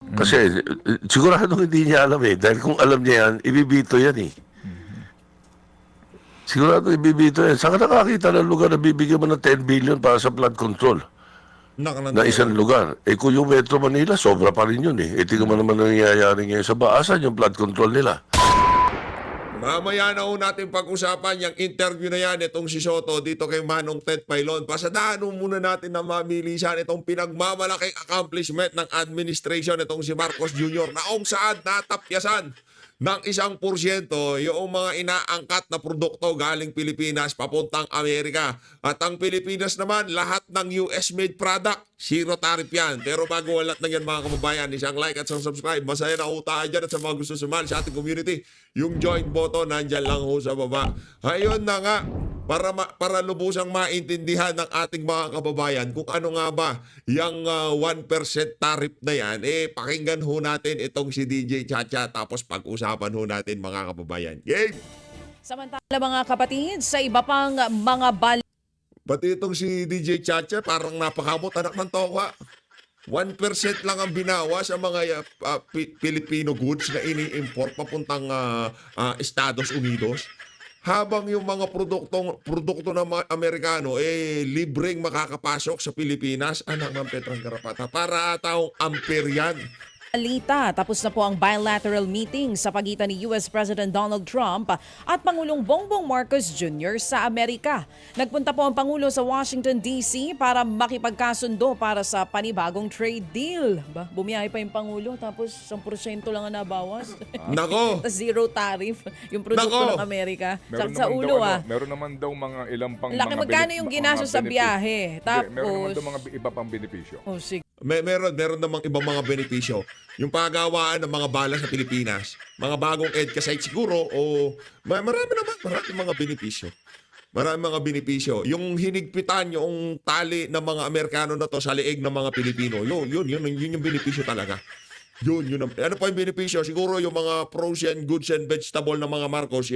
Kasi siguradong hindi niya alam eh. Dahil kung alam niya yan, ibibito yan eh. Sigurado ibibito yan. Saan ka nakakita ng lugar na bibigyan mo ng 10 billion para sa flood control na Nakananto isang ka. lugar? Eh kung yung Metro Manila, sobra pa rin yun eh. Eh tingnan mo naman ang nangyayari ngayon sa baasan yung flood control nila. Mamaya na ho natin pag-usapan yung interview na yan, itong si Soto dito kay Manong Ted Pailon. Pasadaan muna natin na mamilisan itong pinagmamalaking accomplishment ng administration itong si Marcos Jr. na kung saan natapyasan ng 1% yung mga inaangkat na produkto galing Pilipinas papuntang Amerika. At ang Pilipinas naman, lahat ng US-made product, zero tariff yan. Pero bago walat na yan mga kababayan, isang like at isang subscribe. Masaya na ho tayo dyan at sa mga gusto sumali sa ating community. Yung join button, nandyan lang ho sa baba. Ayun na nga, para lubusang maintindihan ng ating mga kababayan kung ano nga ba yung 1% tariff na yan, pakinggan ho natin itong si DJ Chacha tapos pag-usapan ho natin mga kababayan. Game! Samantala mga kapatid, sa iba pang mga Pati itong si DJ Chacha parang napakamot anak ng toka. 1% lang ang binawa sa mga Filipino goods na ini-import papuntang Estados Unidos. Habang yung mga produkto ng mga Amerikano libreng makakapasok sa Pilipinas, anak ng Petrang Garapata. Para ataong ampere yan. balita, tapos na po ang bilateral meeting sa pagitan ni US President Donald Trump at Pangulong Bongbong Marcos Jr. sa Amerika. Nagpunta po ang Pangulo sa Washington DC para makipagkasundo para sa panibagong trade deal. Bumiyahe pa yung Pangulo tapos 1% lang ang nabawas. Nako! Tapos zero tariff yung produkto Nako! ng Amerika. Meron Sa naman ulo daw, meron naman daw mga ilang pang Laki, mga magkano yung mga ginastos sa benefit. biyahe? Hindi, meron naman Tapos, daw mga iba pang benepisyo. oh sige. Meron namang ibang mga benepisyo. Yung pagawaan ng mga bala sa Pilipinas, mga bagong EDCA site siguro, o marami mga benepisyo. Marami mga benepisyo. Yung hinigpitan yung tali ng mga Amerikano na to sa liig ng mga Pilipino, yun yung benepisyo talaga. Yun. Ano pa yung benepisyo? Siguro yung mga frozen goods and vegetable ng mga Marcos,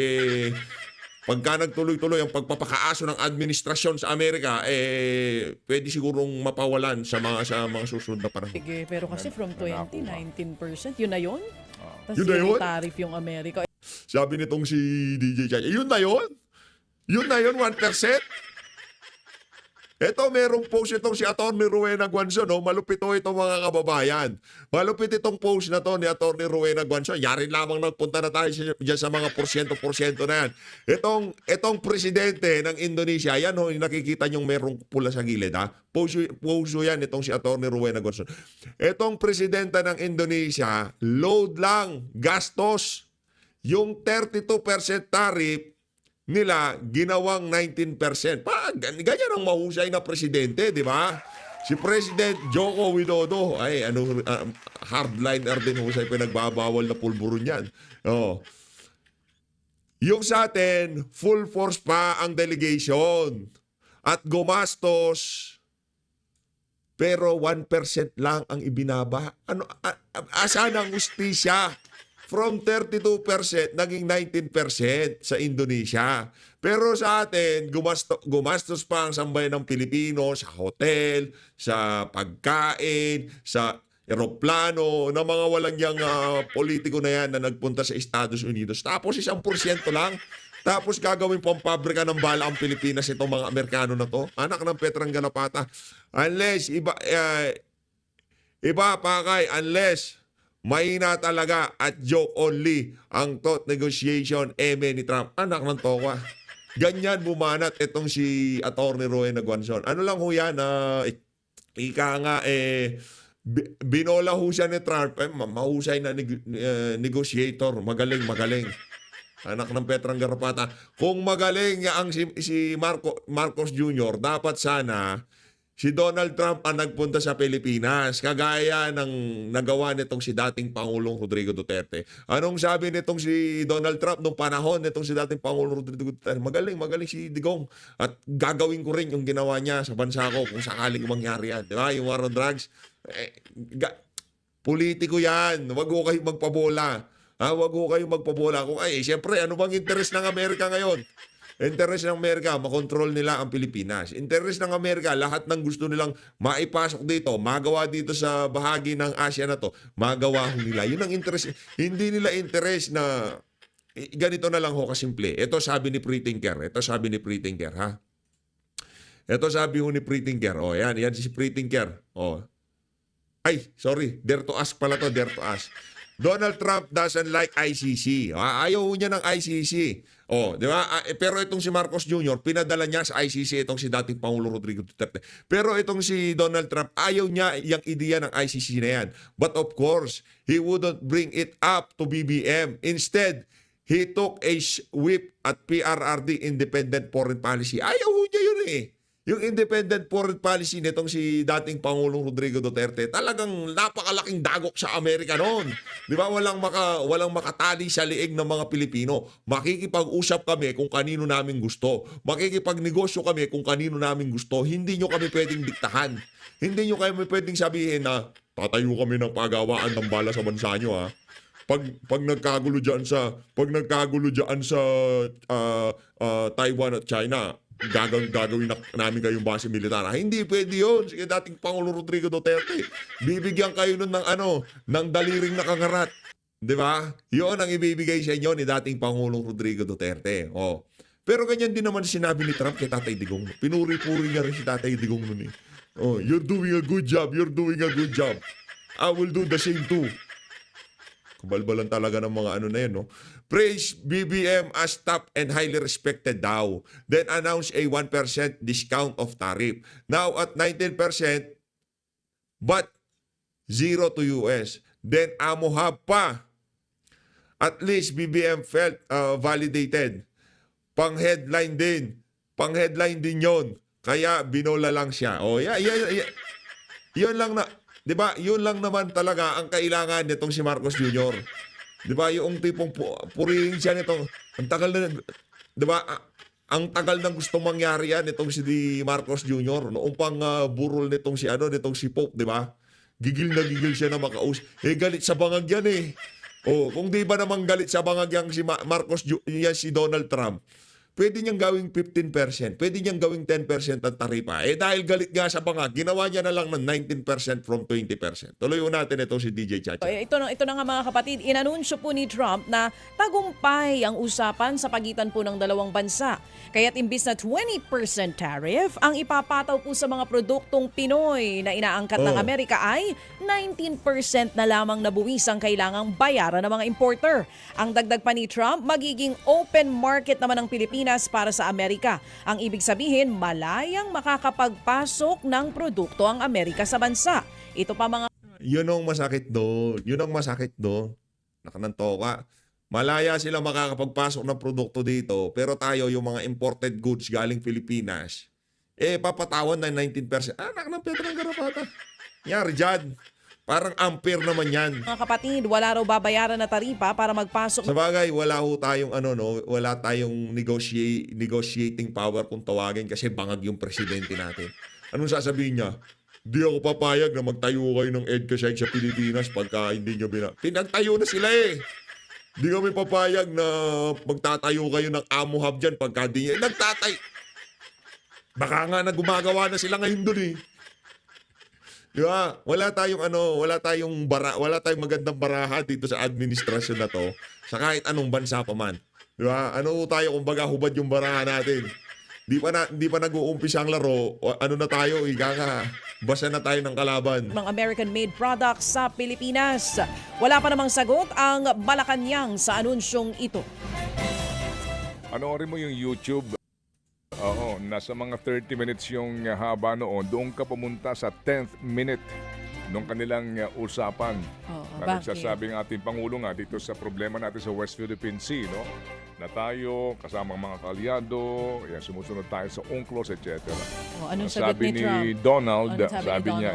pagka nagtuloy-tuloy ang pagpapakaaso ng administrasyon sa Amerika, pwede sigurong mapawalan sa mga susunod na panahon. Sige, pero kasi from 20, 19%, yun na yun? Tapos Yun na zero yun? tariff yung Amerika. Sabi nitong si DJ Chay, yun na yun? Yun na yun, 1%? Ito, merong post itong si Atty. Rowena Guanzon. No? Malupit ito mga kababayan. Malupit itong post na to ni Atty. Rowena Guanzon. Yari lamang nagpunta na tayo dyan sa mga porsyento na yan. Itong presidente ng Indonesia, yan ho, nakikita niyong merong pula sa gilid. Ha? Post yan itong si Atty. Rowena Guanzon. Itong presidente ng Indonesia, load lang, gastos. Yung 32% tariff, nila ginawang 19%. Ganyan ang mahusay na presidente, di ba? Si President Joko Widodo, hardliner din husay pinagbabawal na pulburon yan. Oh. Yung sa atin, full force pa ang delegation at gumastos pero 1% lang ang ibinaba. Asan ang ustisya? From 32%, naging 19% sa Indonesia. Pero sa atin, gumastos pa ang sambayan ng Pilipino sa hotel, sa pagkain, sa eroplano, na mga walang yang politiko na yan na nagpunta sa Estados Unidos. Tapos 1% lang. Tapos gagawin po ang pabrika ng bala ang Pilipinas itong mga Amerikano na to. Anak ng Petrang Galapata. Unless, unless mahina talaga at joke only ang thought negotiation ni Trump. Anak ng toka. Ganyan bumanat itong si Atty. Rowena Guanzon. Ano lang ho yan, ika nga, binola ho siya ni Trump, mahusay na negotiator, magaling. Anak ng Petrang Garapata. Kung magaling ang si Marcos Jr., dapat sana si Donald Trump ang nagpunta sa Pilipinas, kagaya ng nagawa nitong si dating Pangulong Rodrigo Duterte. Anong sabi nitong si Donald Trump nung panahon nitong si dating Pangulong Rodrigo Duterte? Magaling si Digong. At gagawin ko rin yung ginawa niya sa bansa ko kung sakaling mangyari yan. Di ba? Yung war on drugs. Politiko yan. Wag ko kayong magpabola. Wag ko kayong magpabola. Siyempre, ano bang interest ng Amerika ngayon? Interest ng Amerika, makontrol nila ang Pilipinas. Interest ng Amerika, lahat ng gusto nilang maipasok dito, magawa dito sa bahagi ng Asia na to, magawa ho nila. Yun ang interest. Hindi nila interest na ganito na lang ho kasimple. Ito sabi ni Pritinker. Ito sabi ni Pritinker, ha? Ito sabi ho ni Pritinker. Oh, yan si Pritinker. Oh. Ay, sorry. Dare to ask pala to, dare to ask. Donald Trump doesn't like ICC. Ayaw niya ng ICC. Oh, di ba? Pero itong si Marcos Jr., pinadala niya sa ICC itong si dating Pangulo Rodrigo Duterte. Pero itong si Donald Trump, ayaw niya yung ideya ng ICC na yan. But of course, he wouldn't bring it up to BBM. Instead, he took a whip at PRRD, Independent Foreign Policy. Ayaw niya yun eh. Yung independent foreign policy nitong si dating Pangulong Rodrigo Duterte, talagang napakalaking dagok sa Amerika noon. Di ba? Walang makatali sa liig ng mga Pilipino. Makikipag-usap kami kung kanino namin gusto. Makikipagnegosyo kami kung kanino namin gusto. Hindi nyo kami pwedeng diktahan. Hindi nyo kami pwedeng sabihin na tatayo kami ng pagawaan ng bala sa bansa nyo, ha? Pag nagkagulo diyan sa Taiwan at China, gagawin namin kayong base militar. Hindi pwede yun. Sige, dating Pangulo Rodrigo Duterte, bibigyan kayo nun ng daliring nakangarat. Di ba? Yun ang ibibigay sa inyo ni dating Pangulong Rodrigo Duterte. Oh. Pero ganyan din naman sinabi ni Trump kay Tatay Digong. Pinuri-puri niya rin si Tatay Digong nun eh. Oh, you're doing a good job. You're doing a good job. I will do the same too. Kubalbalan talaga ng mga ano na yan, no? Praise BBM as top and highly respected daw. Then announce a 1% discount of tariff. Now at 19%, but 0 to US. Then AMOHAB pa. At least BBM felt validated. Pang-headline din. Pang-headline din yon. Kaya binola lang siya. Oh, yun lang na. 'Di ba? Yun lang naman talaga ang kailangan nitong si Marcos Jr. 'Di ba? Yung tipong purihin siya nitong ang tagal na 'di ba? Ang tagal nang gusto mangyari yan nitong si Marcos Jr. Noong pang burol nitong si Pope, 'di ba? Gigil na gigil siya na makaus. Galit sa bangag yan eh. Oh, kung di ba naman galit sa bangag yang si Marcos yan si Donald Trump, pwede niyang gawing 15%, pwede niyang gawing 10% ang taripa. Dahil galit nga sa bangag, ginawa niya na lang ng 19% from 20%. Tuloy natin ito si DJ Chacha. Ito na nga mga kapatid, inanunsyo po ni Trump na tagumpay ang usapan sa pagitan po ng dalawang bansa. Kaya't imbis na 20% tariff, ang ipapataw po sa mga produktong Pinoy na inaangkat ng Amerika ay 19% na lamang na buwis ang kailangang bayaran ng mga importer. Ang dagdag pa ni Trump, magiging open market naman ng Pilipinas para sa Amerika. Ang ibig sabihin, malayang makakapagpasok ng produkto ang Amerika sa bansa. Ito pa mga Yun ang masakit doon. Nakanantoka. Malaya sila makakapagpasok ng produkto dito, pero tayo yung mga imported goods galing Pilipinas, papatawan ng 19%. Anak ng Pedro ng Garapata. Yari dyan. Parang unfair naman yan. mga kapatid, wala raw babayaran na taripa para magpasok. Sa bagay, wala tayong negotiating power kung tawagin kasi bangag yung presidente natin. Anong sasabihin niya? Di ako papayag na magtayo kayo ng EDCA site sa Pilipinas pagka hindi nyo pinagtayo na sila eh. Di kami papayag na magtatayo kayo ng AMOHAB dyan pagka di nyo. Baka nga na gumagawa na sila ngayon dun eh. Di ba? Wala tayong magandang baraha dito sa administrasyon na to sa kahit anong bansa pa man. Di ba? Tayo kumbaga hubad yung baraha natin. Di pa nag-uumpisa ang laro. Ano na tayo? Basa na tayo ng kalaban. Mga American-made products sa Pilipinas. Wala pa namang sagot ang Malacanang sa anunsyong ito. Panoorin mo yung YouTube. Oo, nasa mga 30 minutes yung haba noon. Doon ka pumunta sa 10th minute nung kanilang usapan. Na nagsasabing ating Pangulo nga dito sa problema natin sa West Philippine Sea, no? Na tayo, kasama mga kalyado, sumusunod tayo sa UNCLOS, etc. Anong sagot sabi ni Trump? Donald, Anong sabi ni niya,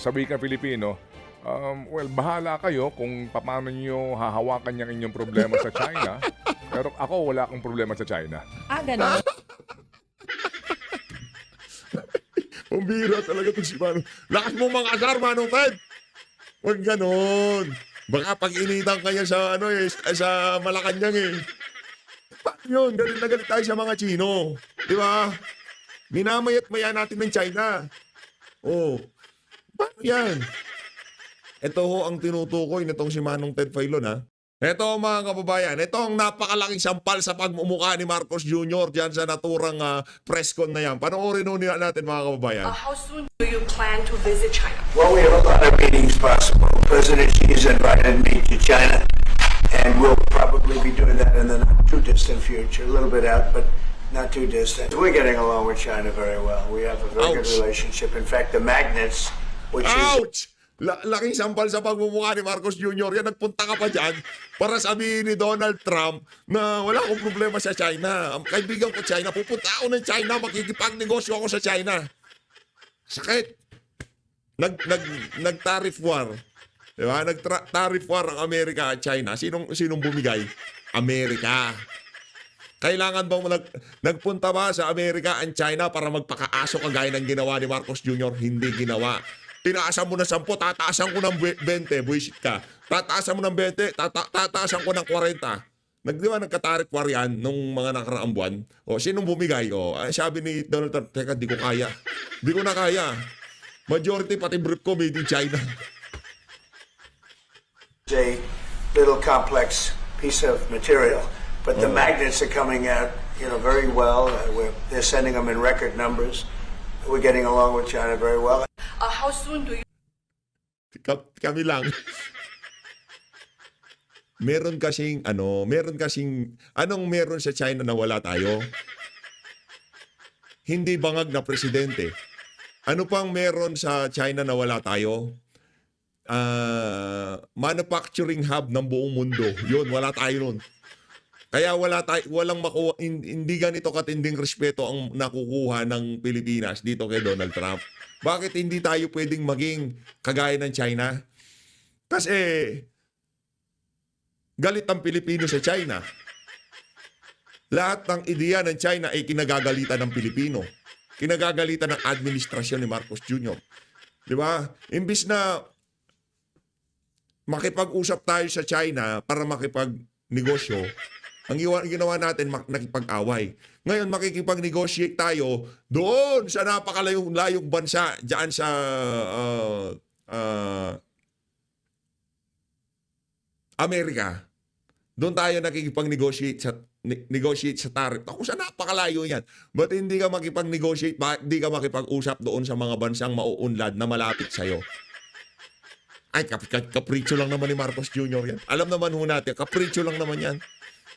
sabi ka Pilipino, bahala kayo kung paano nyo hahawakan yung inyong problema sa China. Pero ako, wala akong problema sa China. Ganun. Pambira talaga ito si Manong. Lakas mo mga asar, Manong Ted! Huwag ganon. Baka pag initan kanya sa Malacanang eh. Paano yun? Galit na galit tayo sa mga Chino. Di ba? Minamayat maya natin ng China. Oh, paano yan? Ito ho ang tinutukoy nitong si Manong Ted Filon, ha? Ito mga kababayan, ito ang napakalaking sampal sa pagmumukha ni Marcos Jr. dyan sa naturang press con na yan. Panoorin ho natin mga kababayan. How soon do you plan to visit China? Well, we have a lot of meetings possible. President Xi has invited me to China, and we'll probably be doing that in the not too distant future. A little bit out, but not too distant. We're getting along with China very well. We have a very good Ouch. relationship. In fact, the magnets, which is Ouch! Laking sampal sa pagmumukha ni Marcos Jr. Yan, nagpunta ka pa dyan para sabihin ni Donald Trump na wala akong problema sa China. Ang kaibigan ko China, pupunta ako ng China, makikipagnegosyo ako sa China. Sakit. Nag-tariff war. Diba? Nag-tariff war ang Amerika at China. Sinong bumigay? Amerika. Kailangan bang nagpunta ba sa Amerika and China para magpakaaso kagaya ng ginawa ni Marcos Jr.? Hindi ginawa. Tinaasan mo ng 10, tataasan ko ng 20, buwisit ka. Tataasan mo ng 20, tataasan ko ng 40. Nagka-tariff war yan nung mga nakaraang buwan. O, sinong bumigay? O, sabi ni Donald Trump, teka, di ko kaya. Di ko na kaya. Majority, pati brief ko, made in China. a little complex piece of material. But the magnets are coming out, very well. They're sending them in record numbers. We're getting along with China very well. How soon do you Kami lang. Meron kasing, anong meron sa China na wala tayo? Hindi bangag na presidente. Ano pang meron sa China na wala tayo? Manufacturing hub ng buong mundo. Yun, wala tayo nun. Kaya walang makuha, hindi ganito katinding respeto ang nakukuha ng Pilipinas dito kay Donald Trump. Bakit hindi tayo pwedeng maging kagaya ng China? Kasi galit ang Pilipino sa China. Lahat ng ideya ng China ay kinagagalitan ng Pilipino. Kinagagalitan ng administrasyon ni Marcos Jr. Di ba? Imbis na makipag-usap tayo sa China para makipagnegosyo, ang ginawa natin, nakipag-away. Ngayon, makikipag-negotiate tayo doon sa napakalayong bansa, dyan sa Amerika. Doon tayo nakikipag-negotiate sa tariff. Ako sa napakalayo yan. Ba't hindi ka makipag-negotiate? Bakit hindi ka makipag-usap doon sa mga bansang mauunlad na malapit sa'yo? Ay, kapritsyo lang naman ni Marcos Jr. yan. Alam naman ho natin, kapritsyo lang naman yan.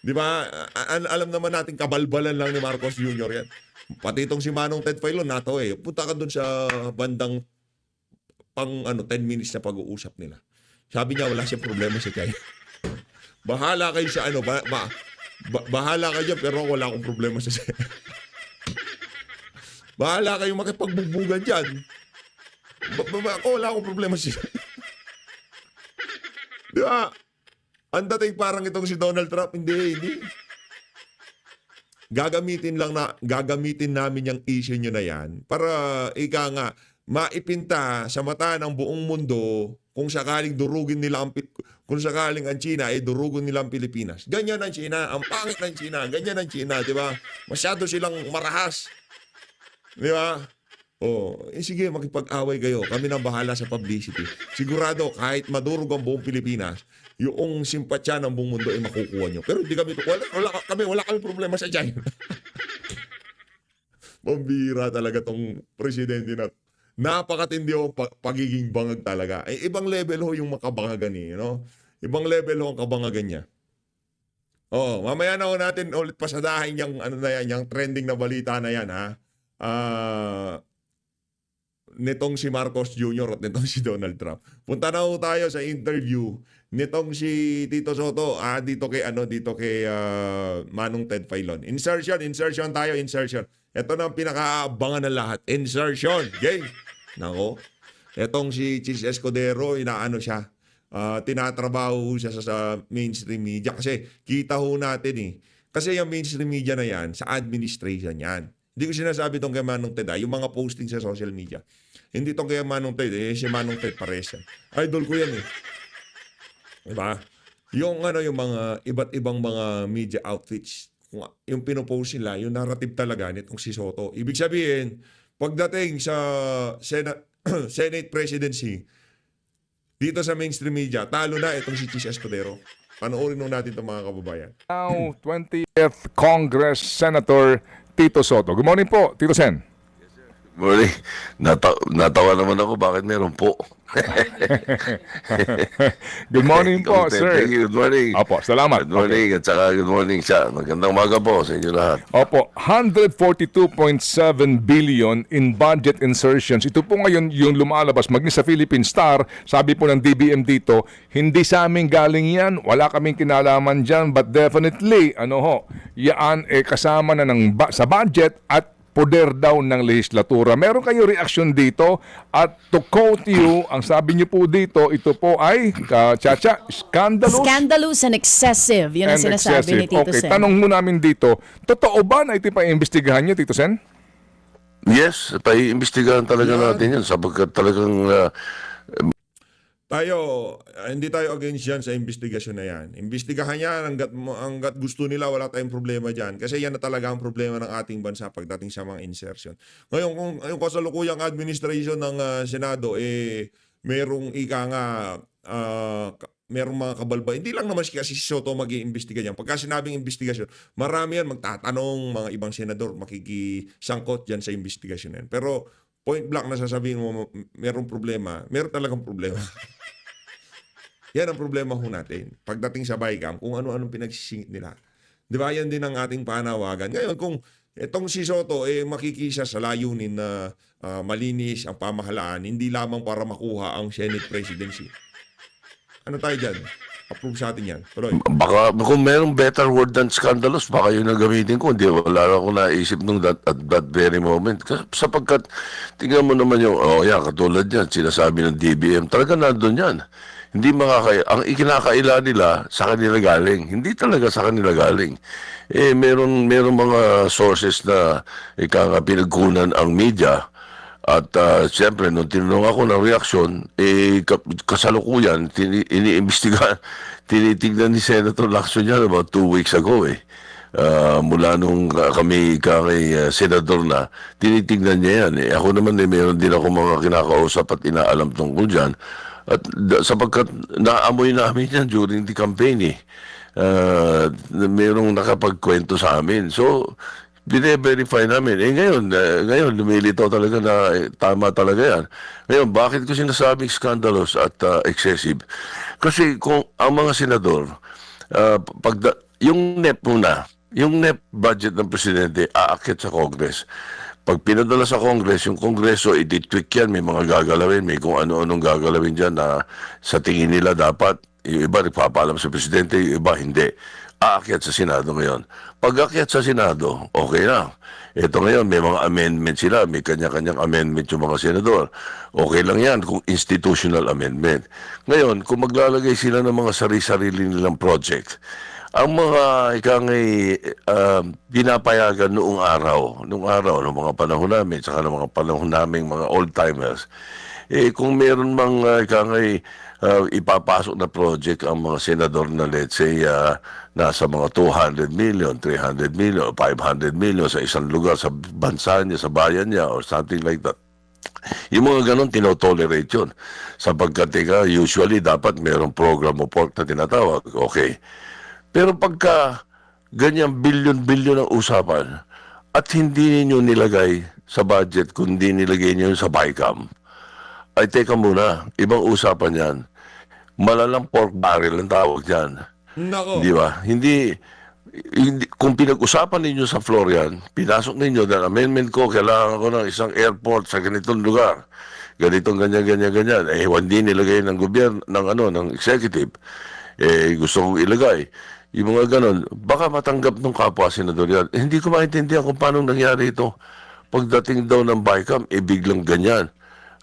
Di ba? Alam naman natin, kabalbalan lang ni Marcos Jr. yan. Pati itong si Manong Ted Filon nato punta ka doon sa bandang 10 minutes na pag-uusap nila. Sabi niya, wala siyang problema sa China. Bahala kayo sa bahala kayo dyan, pero wala akong problema sa China. Bahala kayo makipagbugbugan dyan. Ako, wala akong problema sa China. Di ba? Ang dating parang itong si Donald Trump, hindi. Gagamitin namin yung issue nyo na yan para maipinta sa mata ng buong mundo kung sakaling kung sakaling ang China ay durugin nila ang Pilipinas. Ganyan ang China, ang pangit ng China, ganyan ang China, di ba? Masyado silang marahas. Di ba? Sige, makipag-away kayo. Kami nang bahala sa publicity. Sigurado, kahit madurog ang buong Pilipinas, yung simpatya ng buong mundo ay makukuha nyo. Pero hindi kami wala kami problema sa China. Mambira talaga tong presidente na. Napakatindi o pagiging bangag talaga. Ay, ibang level ho yung makabangagan Ibang level ho ang kabangagan niya. Mamaya na ho natin ulit pasadahin yung yung trending na balita na yan, ha. Nitong si Marcos Jr. at nitong si Donald Trump. Punta na ho tayo sa interview nitong si Tito Soto dito kay Manong Ted Filon. Insertion tayo. Ito na ang pinakaabangan ng lahat. Insertion. Okay? Nako. Etong si Chis Escudero, siya. Tinatrabaho siya sa mainstream media kasi kita ho natin Kasi yung mainstream media na yan, sa administration yan. Hindi ko sinasabi itong kay Manong Ted, yung mga posting sa social media. Hindi itong kay Manong Ted, si Manong Ted pares yan. Idol ko yan Diba? Yung mga iba't ibang mga media outfits, yung pinopose nila, yung narrative talaga nitong si Soto. Ibig sabihin, pagdating sa Senate presidency, dito sa mainstream media, talo na itong si Chis Escudero. Panoorin nung natin itong mga kababayan. Now, 20th Congress Senator Tito Soto. Good morning po, Tito Sen. Morning. Natawa naman ako, bakit meron po? Good morning po, Thank sir. you, good morning. Opo, salamat. Good morning, at saka good morning siya. Magandang umaga po sa inyo lahat. Opo, 142.7 billion in budget insertions. Ito po ngayon yung lumalabas maging sa Philippine Star. Sabi po ng DBM dito, hindi sa amin galing yan, wala kaming kinalaman dyan, but definitely, yan kasama na sa budget at poder daw ng legislatura. Meron kayo reaksyon dito at to quote you, ang sabi niyo po dito, ito po ay, Chacha, scandalous. Scandalous and excessive. Yun ang and sinasabi ni Tito Okay, Sen. tanong mo namin dito, totoo ba na ito pa imbestigahan niyo, Tito Sen? Yes, paiimbestigahan talaga natin yan sapagkat talagang Hindi tayo against yan sa investigasyon na yan. Imbestigahan yan hanggat gusto nila, wala tayong problema dyan. Kasi yan na talaga ang problema ng ating bansa pagdating sa mga insertion. Ngayon, kung yung kasalukuyang administration ng Senado, merong merong mga kabalba. Hindi lang naman kasi si Soto mag-iimbestiga yan. Pagka sinabing investigasyon, marami yan magtatanong, mga ibang senador makikisangkot dyan sa investigasyon yan. Pero point blank na sasabihin mo, merong problema. Meron talagang problema. Yan ang problema ho natin. Pagdating sa BICAM, kung ano-anong pinagsisingit nila. Di ba? Yan din ang ating panawagan. Ngayon, kung itong si Soto makikisa sa layunin na malinis ang pamahalaan, hindi lamang para makuha ang Senate presidency. Ano tayo dyan? Approve sa atin yan. Tuloy. baka kung merong better word than scandalous, baka yun ang gamitin ko. Hindi, wala ako naisip nung at that very moment. Sapagkat, tingnan mo naman yung, katulad yan, sinasabi ng DBM, talaga nandun yan. Hindi ang ikinakaila nila sa kanila galing. Hindi talaga sa kanila galing. Meron mga sources na pinagkunan ang media. At siyempre, nung tinanong ako ng reaksyon, kasalukuyan, iniimbestigahan, tinitignan ni Senator Lacson yan about 2 weeks ago mula nung kami kay Senador na, tinitignan niya yan. Ako naman meron din ako mga kinakausap at inaalam tungkol dyan. At sapagkat naamoy namin yan during the campaign merong nakapagkwento sa amin. So, bine-verify namin. Ngayon lumilitaw talaga na tama talaga yan. Ngayon, bakit ko sinasabing scandalous at excessive? Kasi kung ang mga senador, yung NEP muna, yung NEP budget ng presidente aakyat sa Congress. Pag pinadala sa Congress, yung Kongreso, i-tweak yan, may mga gagalawin, may kung ano-anong gagalawin dyan na sa tingin nila dapat, yung iba nagpapaalam sa presidente, yung iba hindi. Aakyat sa Senado ngayon. Pag aakyat sa Senado, okay na. Ito ngayon, may mga amendment sila, may kanya-kanyang amendment yung mga senador. Okay lang yan kung institutional amendment. Ngayon, kung maglalagay sila ng mga sarili-sarili nilang project, ang mga pinapayagan noong araw, ng mga panahon namin, saka ng mga panahon naming mga old-timers, kung meron mang ipapasok na project ang mga senador na let's say nasa mga 200 million, 300 million, 500 million sa isang lugar, sa bansa niya, sa bayan niya, or something like that. Yung mga ganon, tinotolerate yun. Sapagkat usually dapat mayroong program o pork na tinatawag. Okay. Pero pagka ganyan bilyon-bilyon ang usapan at hindi niyo nilagay sa budget kundi nilagay niyo sa BICAM, ay teka muna, ibang usapan yan. Malalang pork barrel ang tawag dyan. Nako. Di ba? Hindi, kung pinag-usapan ninyo sa floor yan, pinasok ninyo dahil amendment ko, kailangan ko ng isang airport sa ganitong lugar. Ganitong ganyan. Hindi nilagay ng gobyerno, ng executive. Gusto kong ilagay. Yung mga ganon, baka matanggap ng kapwa senador yan. Hindi ko maintindihan kung paano nangyari ito. Pagdating daw ng BICAM, biglang ganyan.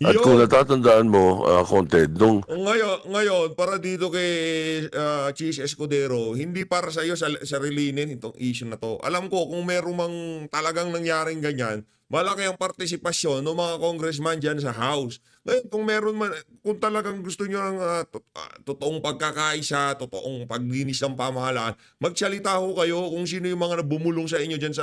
At kung natatandaan mo, Conte, Ngayon, para dito kay Chis Escudero, hindi para sa iyo sarilinin itong issue na to. Alam ko, kung meron mang talagang nangyaring ganyan, malaki ang partisipasyon ng mga congressman dyan sa House. Ngayon, kung meron man, kung talagang gusto nyo ng totoong pagkakaisa, totoong paglinis ng pamahalaan, magsalita ho kayo kung sino yung mga bumulong sa inyo dyan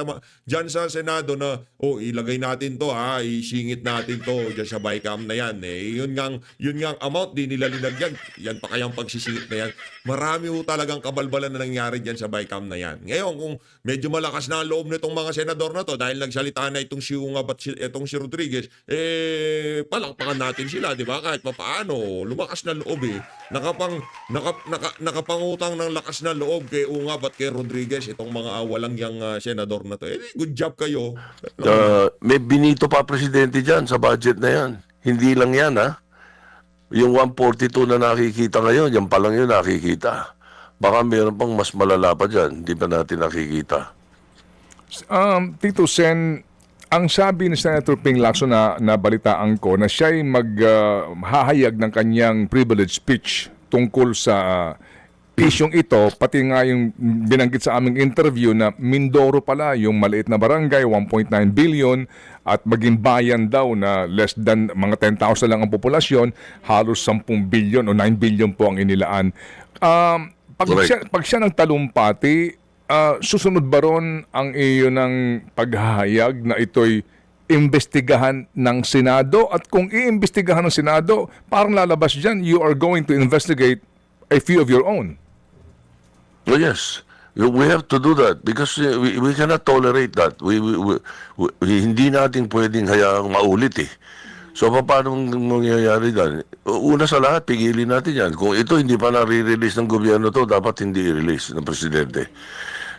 sa Senado na, ilagay natin to isingit natin to dyan sa BICAM na yan. Yun ngang amount, di nila linagyan. Yan pa kayang pagsisingit na yan. Marami ho talagang kabalbalan na nangyari dyan sa BICAM na yan. Ngayon, kung medyo malakas na ang loob nitong mga senador na to dahil nagsalita na itong si Ungab at itong si Rodriguez, palakpakan natin sila, di ba? Kahit papaano, lumakas na loob nakapangutang ng lakas na loob kay Ungab at kay Rodriguez, itong mga walang yang senador na to. Good job kayo. May binito pa presidente dyan sa budget na yan. Hindi lang yan, ha? Yung 142 na nakikita ngayon, yan pa lang yun nakikita. Baka mayroon pang mas malala pa dyan. Hindi pa natin nakikita. Tito Sen, ang sabi ni Senator Ping Lacson na nabalitaan ko na siya'y maghahayag ng kanyang privilege speech tungkol sa isyong ito, pati nga yung binanggit sa aming interview na Mindoro pala, yung maliit na barangay, 1.9 billion, at maging bayan daw na less than mga 10,000 lang ang populasyon, halos 10 billion o 9 billion po ang inilaan. Pag siya nagtalumpati, susunod ba ron ang iyo ng paghahayag na ito'y imbestigahan ng Senado? At kung iimbestigahan ng Senado, parang lalabas dyan, you are going to investigate a few of your own. Oh, yes. We have to do that because we cannot tolerate that. Hindi natin pwedeng hayaang maulit eh. So, paano mangyayari dyan? Una sa lahat, pigilin natin yan. Kung ito hindi pa nare-release ng gobyerno to, dapat hindi i-release ng presidente.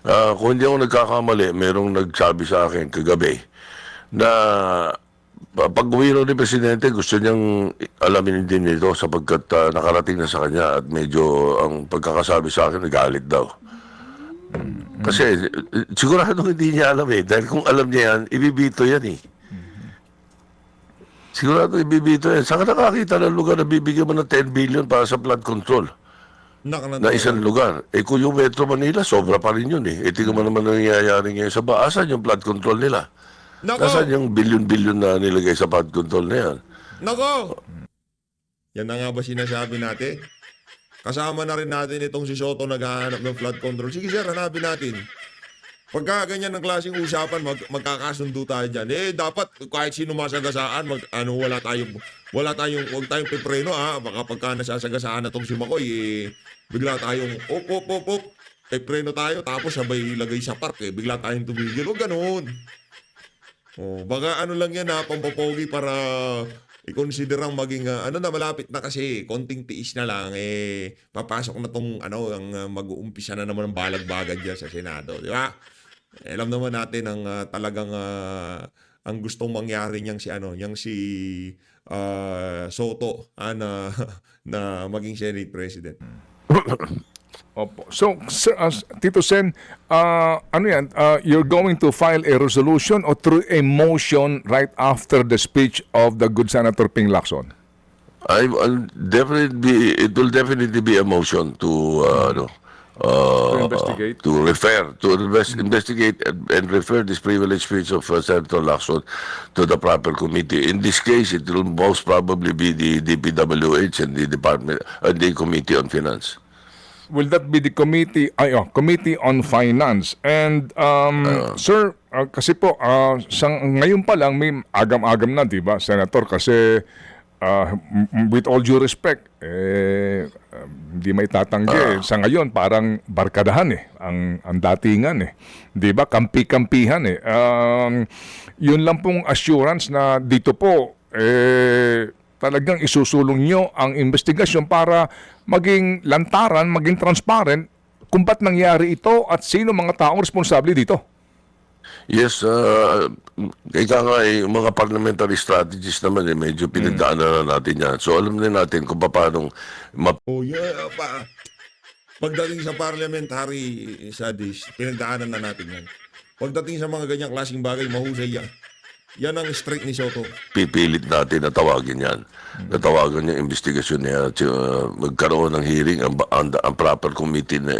Kung hindi ako nagkakamali, merong nagsabi sa akin kagabi na pag uwi ni presidente, gusto niyang alamin din ito sapagkat nakarating na sa kanya at medyo ang pagkakasabi sa akin, nagalit daw. Kasi sigurado hindi niya alam eh. Dahil kung alam niya yan, ibibito yan eh. Sigurado ibibito yan. Saan ka nakakita ng lugar na bibigyan mo ng 10 billion para sa flood control? Na isang lugar. Kung yung Metro Manila, sobra pa rin yun eh. Tingnan mo naman nangyayari ngayon sa baasan yung flood control nila. Nasaan yung billion-billion na nilagay sa flood control na yan? Nako! Yan na nga ba sinasabi natin? Kasama na rin natin itong si Soto naghahanap ng flood control. Sige sir, hanapin natin. Pagka ganyan ng klaseng usapan, magkakasundo tayo dyan. Dapat kahit sino masagasaan, wag tayong pipreno Baka pagka nasasagasaan na itong si Makoy, bigla tayong, op. Pipreno tayo, tapos sabay ilagay sa park, bigla tayong tumigil. Huwag ganun. Baka lang yan pampapogi para i-considerang maging malapit na kasi konting tiis na lang papasok na tong ang mag-uumpisa na naman ng balag-bagad diyan sa Senado, di ba? Alam naman natin ang talagang ang gustong mangyari niyang si Soto na maging Senate President. Opo. So, Tito Sen, you're going to file a resolution or through a motion right after the speech of the good Senator Ping Lacson? It will definitely be a motion to investigate? Investigate and refer this privilege speech of Senator Lacson to the proper committee. In this case, it will most probably be the DPWH and the Committee on Finance. Will that be the Committee on Finance? And sir, kasi po ngayon pa lang may agam-agam na, 'di ba, Senator, kasi with all due respect, hindi may tatanggi sa ngayon parang barkadahan ang datingan 'di ba, kampi-kampihan yun lang pong assurance na dito po talagang isusulong nyo ang investigasyon para maging lantaran, maging transparent kung ba't nangyari ito at sino mga taong responsable dito. Yes, ika nga mga parliamentary strategies naman medyo pinagdaanan na natin yan. So alam na natin kung paano Pagdating sa parliamentary studies, pinagdaanan na natin yan. Pagdating sa mga ganyang klaseng bagay, mahusay yan. Yan ang straight ni Soto. pipilit natin na tawagin yan. Natawagan yung investigasyon niya at magkaroon ng hearing ang proper committee na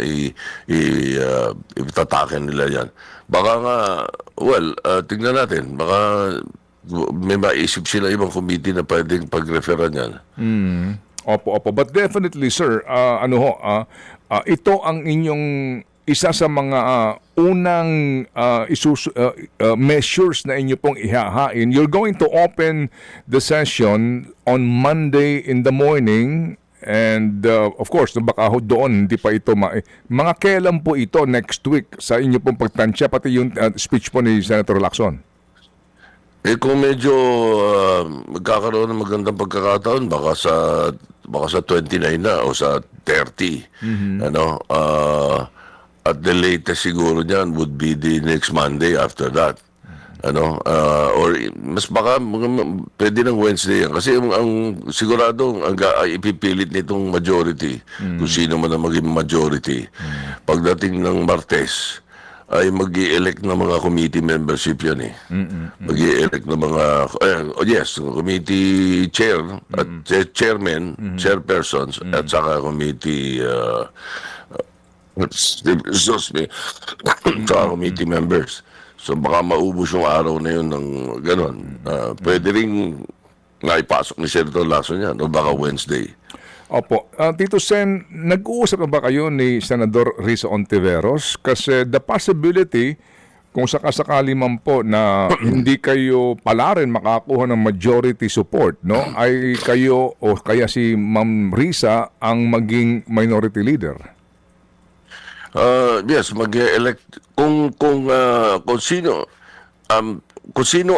itatakin nila yan. Baka nga, tingnan natin, baka may maisip sila ibang committee na pwedeng pag-referan yan. Opo. But definitely, sir, ito ang inyong isa sa mga unang measures na inyo pong ihahain. You're going to open the session on Monday in the morning and of course, baka doon hindi pa ito mga kailan po ito next week sa inyo pong pagtansya pati yung speech po ni Senator Lacson? Kung medyo magkakaroon ng magandang pagkakataon, baka sa 29 na o sa 30. At the latest siguro niyan would be the next Monday after that. Or mas baka pwede ng Wednesday yan. Kasi ang sigurado ang ipipilit nitong majority, kung sino man ang maging majority, pagdating ng Martes, ay mag-i-elect ng mga committee membership yan eh. Mag-i-elect ng mga, committee chair, at chairman, chairpersons, at saka committee, saka committee members. So baka maubos yung araw na yun ng gano'n. Pwede rin naipasok ni Senator Lacson yan, o baka Wednesday. Opo. Tito Sen, nag-uusap na ba kayo ni Senador Risa Ontiveros? Kasi the possibility, kung sakasakali man po na hindi kayo pala rin makakuha ng majority support, no, ay kayo o kaya si Ma'am Risa ang maging minority leader? Yes, mag-elect kung sino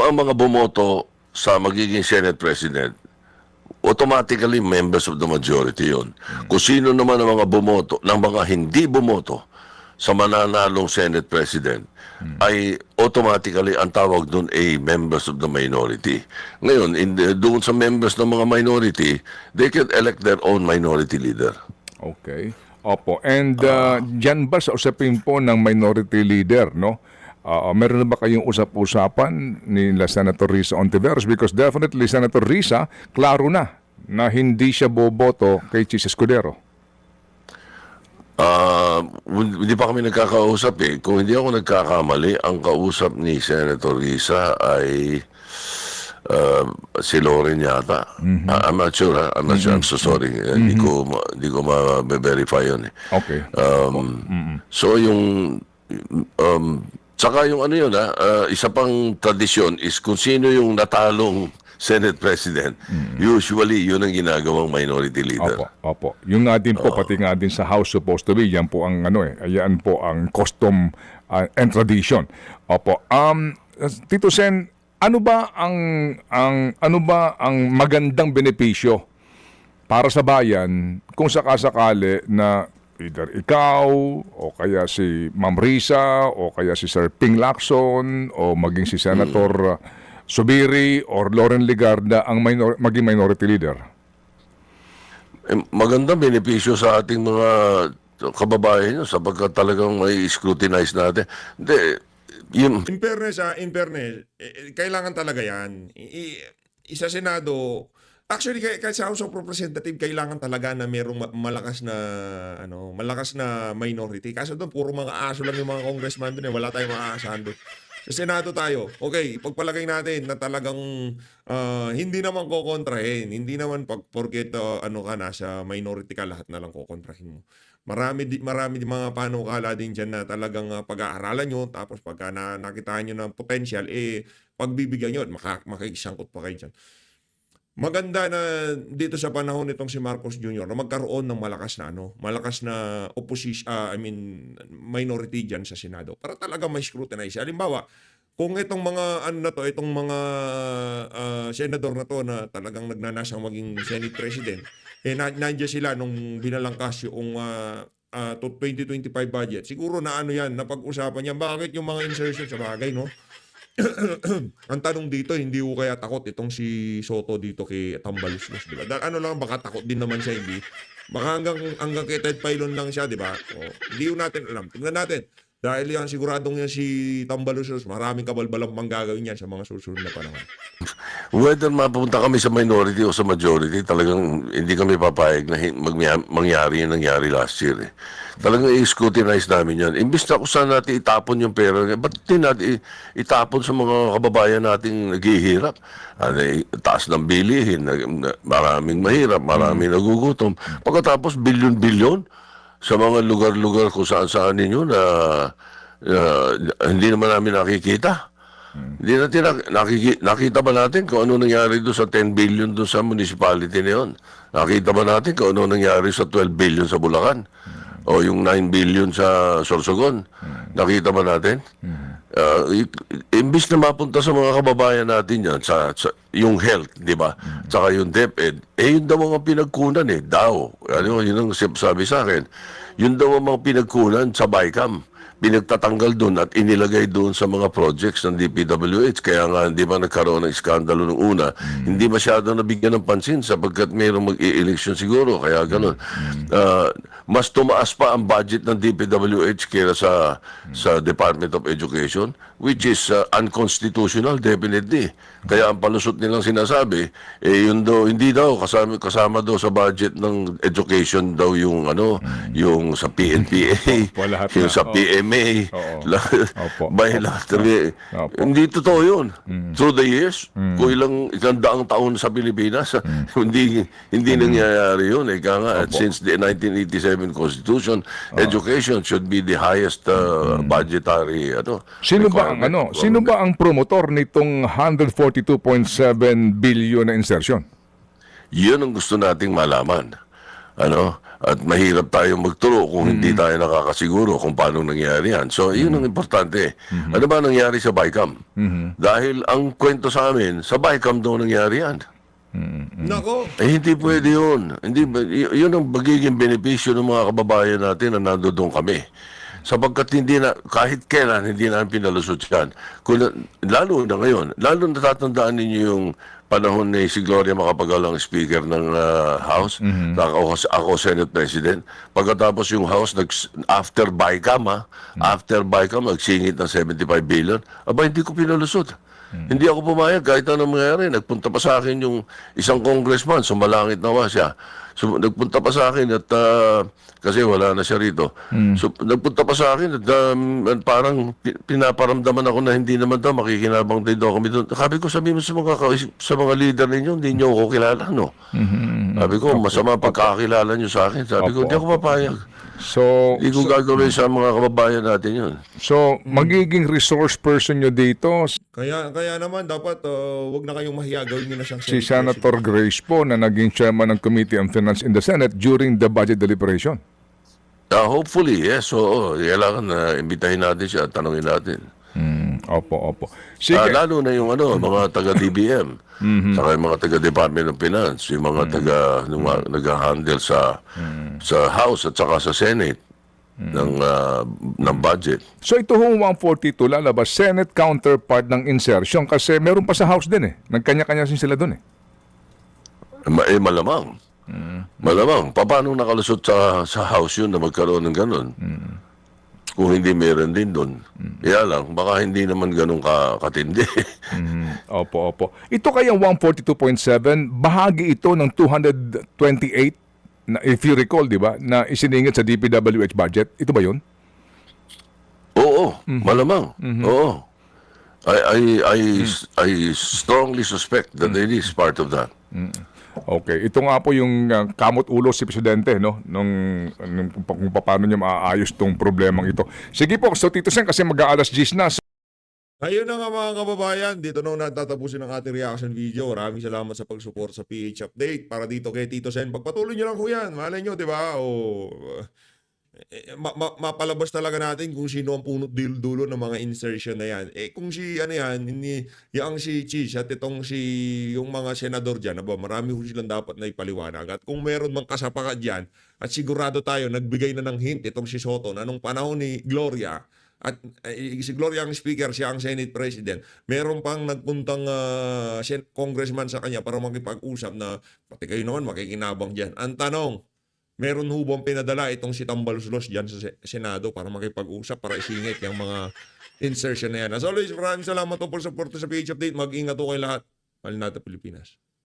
ang mga bumoto sa magiging Senate President, automatically members of the majority yun. Kung sino naman ang mga bumoto, ng mga hindi bumoto sa mananalong Senate President, ay automatically ang tawag doon ay members of the minority. Ngayon, doon sa members ng mga minority, they can elect their own minority leader. Okay. Opo. And dyan ba sa usapin po ng minority leader, no? Meron na ba kayong usap-usapan ni Senator Risa Ontiveros? Because definitely Senator Risa, klaro na hindi siya boboto kay Chis Escudero. Hindi pa kami nagkakausap eh. Kung hindi ako nagkakamali, ang kausap ni Senator Risa ay si Loren yata. I'm not sure. I'm so sorry. Hindi ko ma-verify yun eh. Okay. So yung saka yung isa pang tradisyon is kung sino yung natalong Senate President, usually yun ang ginagawang minority leader. Opo. Yung nga din po, pati nga din sa House supposed to be, yan po ang yan po ang custom and tradition. Opo. Tito Sen, ano ba ang magandang benepisyo para sa bayan kung sakasakali na either ikaw o kaya si Ma'am Risa o kaya si Sir Ping Lacson o maging si Senator Subiri or Loren Legarda ang maging minority leader? Magandang benepisyo sa ating mga kababayan sapagkat talagang may scrutinize natin. Hindi, In fairness, kailangan talaga yan. Isa Senado, actually, kahit sa House of Representatives, kailangan talaga na mayroong malakas na minority. Kasi doon, puro mga aso lang yung mga congressman doon. Wala tayong maaasahan doon. Sa Senado tayo, okay, pagpalagay natin na talagang hindi naman kokontrahin. Hindi naman porket nasa minority ka, lahat na lang kokontrahin mo. Marami mga panukala din dyan na talagang pag-aaralan nyo, tapos pagka nakita nyo ng potential, pagbibigyan nyo, makikisangkot pa kayo dyan. Maganda na dito sa panahon nitong si Marcos Jr. na magkaroon ng malakas na opposition, minority dyan sa Senado para talaga may scrutinize. Halimbawa, kung itong mga itong mga senador na to na talagang nagnanasang maging Senate President, nandiyan sila nung binalangkas yung 2025 budget. Siguro na napag-usapan yan. Bakit yung mga insertion sa bagay, no? Ang tanong dito, hindi ko kaya takot itong si Soto dito kay Tambaluslos, di ba? Baka takot din naman siya, hindi. Baka hanggang kay Ted Pailon lang siya, di ba? Hindi natin alam. Tingnan natin. Dahil yan, siguradong yan si Tambaluslos, maraming kabalbalang manggagawin yan sa mga susunod na panahon. Whether mapunta kami sa minority o sa majority, talagang hindi kami papayag na mangyari yung nangyari last year. Eh. Talagang i-scrutinize namin yan. Imbis na kung saan natin itapon yung pera, ba't din natin itapon sa mga kababayan nating naghihirap? Taas ng bilihin, maraming mahirap, maraming nagugutom. Pagkatapos, bilyon-bilyon sa mga lugar-lugar kung saan-saan ninyo na hindi naman namin nakikita. Hindi natin nakita ba natin kung ano nangyari doon sa 10 billion doon sa municipality na yun? Nakita ba natin kung ano nangyari sa 12 billion sa Bulacan? O yung 9 billion sa Sorsogon? Nakita ba natin? Imbis na mapunta sa mga kababayan natin yan, sa yung health, di ba? Tsaka yung DepEd, yun daw ang pinagkunan daw. Ano, yun ang sabi sa akin. Yun daw ang mga pinagkunan sa BICAM. Pinagtatanggal doon at inilagay doon sa mga projects ng DPWH. Kaya nga, hindi ba nagkaroon ng iskandalo nung una? Hindi masyado nabigyan ng pansin sapagkat mayroong mag-i-election siguro. Kaya ganun. Mas tumaas pa ang budget ng DPWH kaya sa Department of Education, which is unconstitutional, definitely. Kaya ang palusot nilang sinasabi, yun daw, hindi daw, kasama daw sa budget ng education daw yung yung sa PNPA, Opo, lahat yung na. sa PMA, Opo. by lahat. Opo. Hindi totoo yun. Through the years, kung ilang daang taon sa Pilipinas, hindi nangyayari yun. Ika nga, since the 1987 Constitution, education should be the highest budgetary Sino ba ang requirement. sino ba ang promotor nitong 142.7 billion na insertion? Yun ang gusto nating malaman. At mahirap tayo magturo kung hindi tayo nakakasiguro kung paano nangyari yan. So, yun ang importante. Ano ba nangyari sa BICAM? Dahil ang kwento sa amin, sa BICAM daw nangyari yan. Nako, Hindi pwede yun. Yun ang magiging benepisyo ng mga kababayan natin na nandoon kami. Sapagkat kahit kailan, hindi namin pinalusot yan. Lalo na ngayon, lalo natatandaan ninyo yung panahon ni si Gloria Macapagal ang speaker ng House, ako Senate President. Pagkatapos yung House, after BICAM, nagsingit ng 75 billion. Aba, hindi ko pinalusot. Hindi ako pumayag kahit anong mangyari. Nagpunta pa sa akin yung isang congressman, sumalangit nawa siya. So, nagpunta pa sa akin at kasi wala na siya rito. So, nagpunta pa sa akin at parang pinaparamdaman ako na hindi naman daw makikinabang din daw kami doon. Sabi ko, sabi mo sa mga leader ninyo, hindi nyo ako kilala, no? Sabi ko, masama pagkakilala nyo sa akin. Sabi ko, hindi ako papayag. So, Hindi ko gagawin sa mga kababayan natin yun. so magiging resource person nyo dito kaya naman dapat wag na kayong mahiya, gawin niyo na siyang si Senate Senator Grace po na naging chairman ng Committee on Finance in the Senate during the budget deliberation. Hopefully, yes. So, kailangan na imbitahin natin siya at tanongin natin. Opo. Sige. Lalo na yung mga taga-DBM, saka yung mga taga-Department of Finance, yung mga nag-handle sa House at saka sa Senate ng budget. So ito hong 142 lalabas, Senate counterpart ng insertion kasi meron pa sa House din Nagkanya-kanya sin sila doon Malamang. Malamang. Paano nakalusot sa House yun na magkaroon ng ganun? Kung hindi meron din doon. Kaya lang, baka hindi naman ganun katindi. Opo. Ito kayang 142.7, bahagi ito ng 228 na if you recall, di ba, na isiningit sa DPWH budget. Ito ba yun? Oo, malamang. Oo. I strongly suspect that it is part of that. Okay, ito nga po yung kamot ulo si Presidente, no? Kung paano niya maaayos tong problemang ito. Sige po, so Tito Sen, kasi mag-aalas 10 na. Ayun na nga mga kababayan, dito na natatapusin ang ating reaction video. Maraming salamat sa pag-support sa PH Update. Para dito kay Tito Sen, pagpatuloy nyo lang ko yan. Malay nyo, di ba? Mapalabas talaga natin kung sino ang punot dulo ng mga insertion na yan. Kung si yung si Cheese at itong yung mga senador dyan, marami ho silang dapat na ipaliwanag. At kung meron mang kasapaka dyan, at sigurado tayo, nagbigay na ng hint itong si Soto na nung panahon ni Gloria, at si Gloria ang speaker, siya ang Senate President, meron pang nagpuntang congressman sa kanya para makipag-usap na pati kayo naman makikinabang dyan. Ang tanong, meron hubong pinadala itong si Tambaloslos dyan sa Senado para makipag-usap, para isingit yung mga insertion na yan. As always, maraming salamat po sa support sa PH Update. Mag-ingat po kayo lahat. Mahal natin Pilipinas.